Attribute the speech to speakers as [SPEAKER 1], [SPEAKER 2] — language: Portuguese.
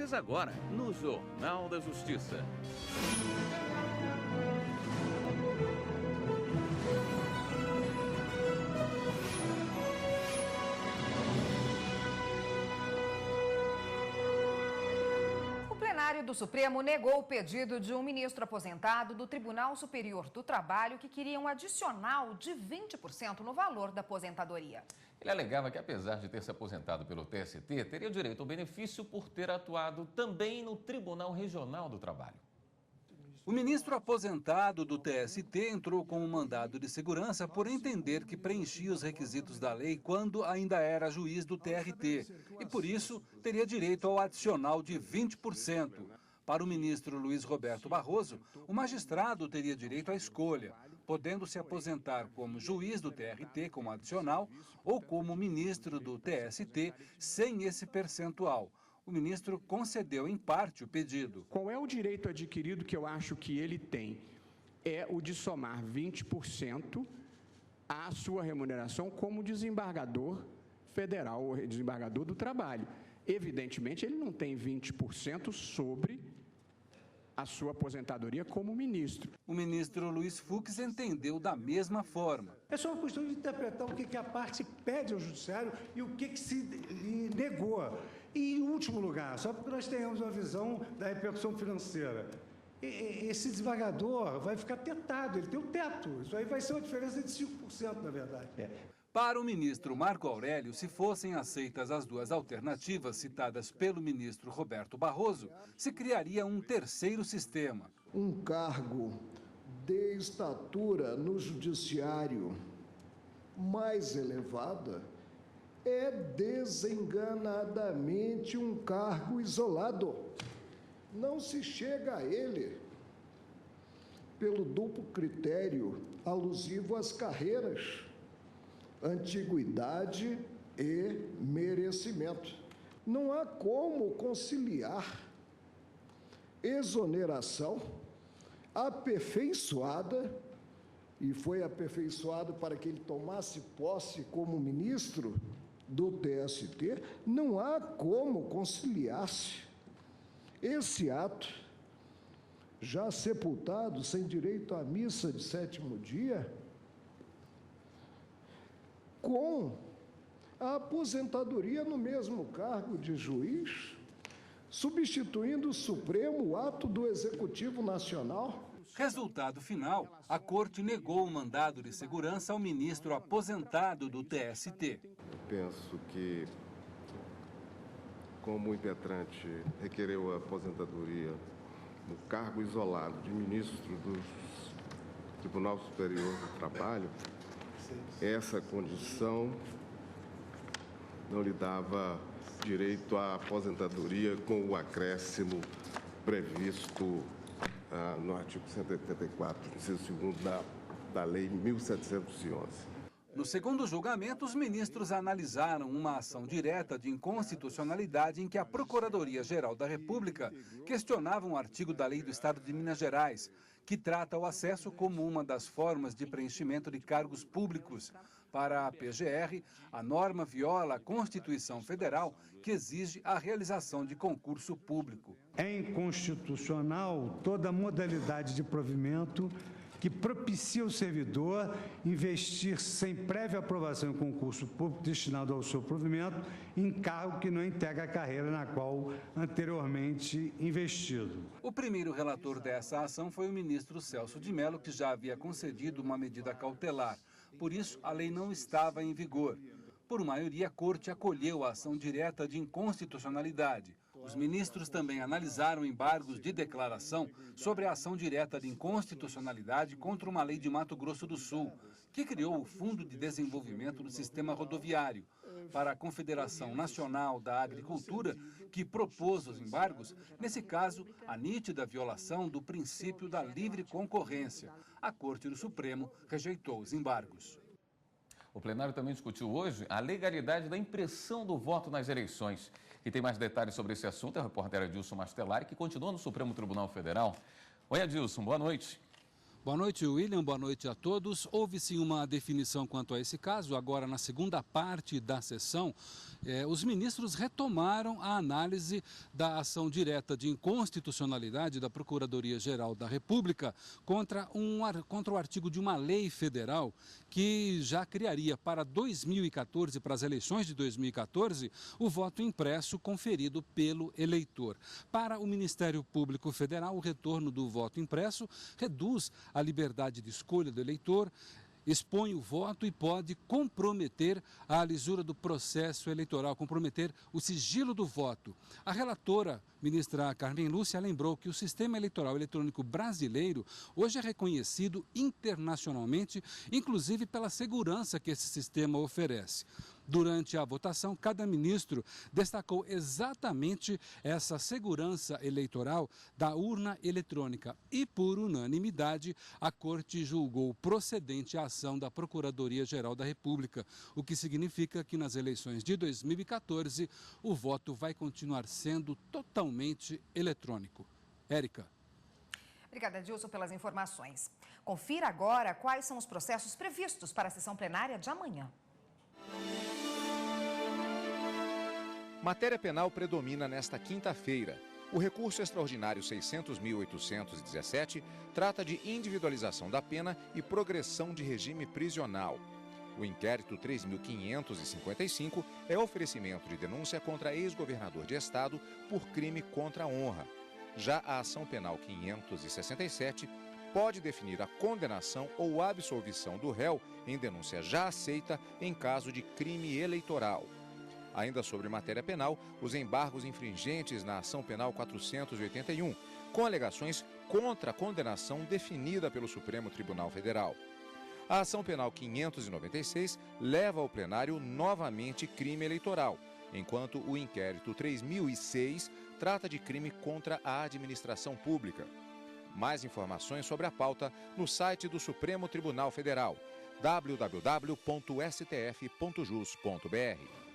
[SPEAKER 1] notícias agora no Jornal da Justiça.
[SPEAKER 2] O plenário do Supremo negou o pedido de um ministro aposentado do Tribunal Superior do Trabalho que queria um adicional de 20% no valor da aposentadoria.
[SPEAKER 3] Ele alegava que, apesar de ter se aposentado pelo TST, teria direito ao benefício por ter atuado também no Tribunal Regional do Trabalho.
[SPEAKER 4] O ministro aposentado do TST entrou com um mandado de segurança por entender que preenchia os requisitos da lei quando ainda era juiz do TRT e, por isso, teria direito ao adicional de 20%. Para o ministro Luiz Roberto Barroso, o magistrado teria direito à escolha, podendo se aposentar como juiz do TRT com adicional ou como ministro do TST sem esse percentual. O ministro concedeu em parte o pedido.
[SPEAKER 5] Qual é o direito adquirido que eu acho que ele tem? É o de somar 20% à sua remuneração como desembargador federal, ou desembargador do trabalho. Evidentemente, ele não tem 20% sobre a sua aposentadoria como ministro.
[SPEAKER 4] O ministro Luiz Fux entendeu da mesma forma.
[SPEAKER 6] É só uma questão de interpretar o que a parte pede ao judiciário e o que se negou. E, em último lugar, só porque nós tenhamos uma visão da repercussão financeira, esse desembargador vai ficar tetado, ele tem um teto. Isso aí vai ser uma diferença de 5%, na verdade.
[SPEAKER 4] Para o ministro Marco Aurélio, se fossem aceitas as duas alternativas citadas pelo ministro Roberto Barroso, se criaria um terceiro sistema.
[SPEAKER 7] Um cargo de estatura no judiciário mais elevada é desenganadamente um cargo isolado. Não se chega a ele pelo duplo critério alusivo às carreiras, antiguidade e merecimento. Não há como conciliar exoneração aperfeiçoada, e foi aperfeiçoado para que ele tomasse posse como ministro do TST, não há como conciliar-se esse ato, já sepultado, sem direito à missa de sétimo dia, com a aposentadoria no mesmo cargo de juiz, substituindo o Supremo ato do Executivo Nacional.
[SPEAKER 4] Resultado final, a Corte negou o mandado de segurança ao ministro aposentado do TST.
[SPEAKER 8] Penso que, como o impetrante requereu a aposentadoria no cargo isolado de ministro do Tribunal Superior do Trabalho, essa condição não lhe dava direito à aposentadoria com o acréscimo previsto no artigo 184, inciso 2º da Lei 1711.
[SPEAKER 4] No segundo julgamento, os ministros analisaram uma ação direta de inconstitucionalidade em que a Procuradoria-Geral da República questionava um artigo da Lei do Estado de Minas Gerais, que trata o acesso como uma das formas de preenchimento de cargos públicos. Para a PGR, a norma viola a Constituição Federal, que exige a realização de concurso público.
[SPEAKER 6] É inconstitucional toda modalidade de provimento que propicia o servidor investir sem prévia aprovação em concurso público destinado ao seu provimento em cargo que não integra a carreira na qual anteriormente investido.
[SPEAKER 4] O primeiro relator dessa ação foi o ministro Celso de Mello, que já havia concedido uma medida cautelar. Por isso, a lei não estava em vigor. Por maioria, a Corte acolheu a ação direta de inconstitucionalidade. Os ministros também analisaram embargos de declaração sobre a ação direta de inconstitucionalidade contra uma lei de Mato Grosso do Sul, que criou o Fundo de Desenvolvimento do Sistema Rodoviário. Para a Confederação Nacional da Agricultura, que propôs os embargos, nesse caso, a nítida violação do princípio da livre concorrência. A Corte do Supremo rejeitou os embargos.
[SPEAKER 3] O plenário também discutiu hoje a legalidade da impressão do voto nas eleições. E tem mais detalhes sobre esse assunto é o repórter Adilson Mastelari, que continua no Supremo Tribunal Federal. Oi, Adilson, boa noite.
[SPEAKER 4] Boa noite, William. Boa noite a todos. Houve sim uma definição quanto a esse caso. Agora, na segunda parte da sessão, os ministros retomaram a análise da ação direta de inconstitucionalidade da Procuradoria-Geral da República contra o artigo de uma lei federal que já criaria para 2014, para as eleições de 2014, o voto impresso conferido pelo eleitor. Para o Ministério Público Federal, o retorno do voto impresso reduz a liberdade de escolha do eleitor, expõe o voto e pode comprometer a lisura do processo eleitoral, comprometer o sigilo do voto. A relatora, ministra Carmen Lúcia, lembrou que o sistema eleitoral eletrônico brasileiro hoje é reconhecido internacionalmente, inclusive pela segurança que esse sistema oferece. Durante a votação, cada ministro destacou exatamente essa segurança eleitoral da urna eletrônica e, por unanimidade, a Corte julgou procedente a ação da Procuradoria-Geral da República, o que significa que nas eleições de 2014 o voto vai continuar sendo totalmente eletrônico. Érica.
[SPEAKER 2] Obrigada, Dilson, pelas informações. Confira agora quais são os processos previstos para a sessão plenária de amanhã.
[SPEAKER 9] Matéria penal predomina nesta quinta-feira. O recurso extraordinário 600.817 trata de individualização da pena e progressão de regime prisional. O inquérito 3.555 é oferecimento de denúncia contra ex-governador de estado por crime contra a honra. Já a ação penal 567 pode definir a condenação ou absolvição do réu em denúncia já aceita em caso de crime eleitoral. Ainda sobre matéria penal, os embargos infringentes na ação penal 481, com alegações contra a condenação definida pelo Supremo Tribunal Federal. A ação penal 596 leva ao plenário novamente crime eleitoral, enquanto o inquérito 3006 trata de crime contra a administração pública. Mais informações sobre a pauta no site do Supremo Tribunal Federal, www.stf.jus.br.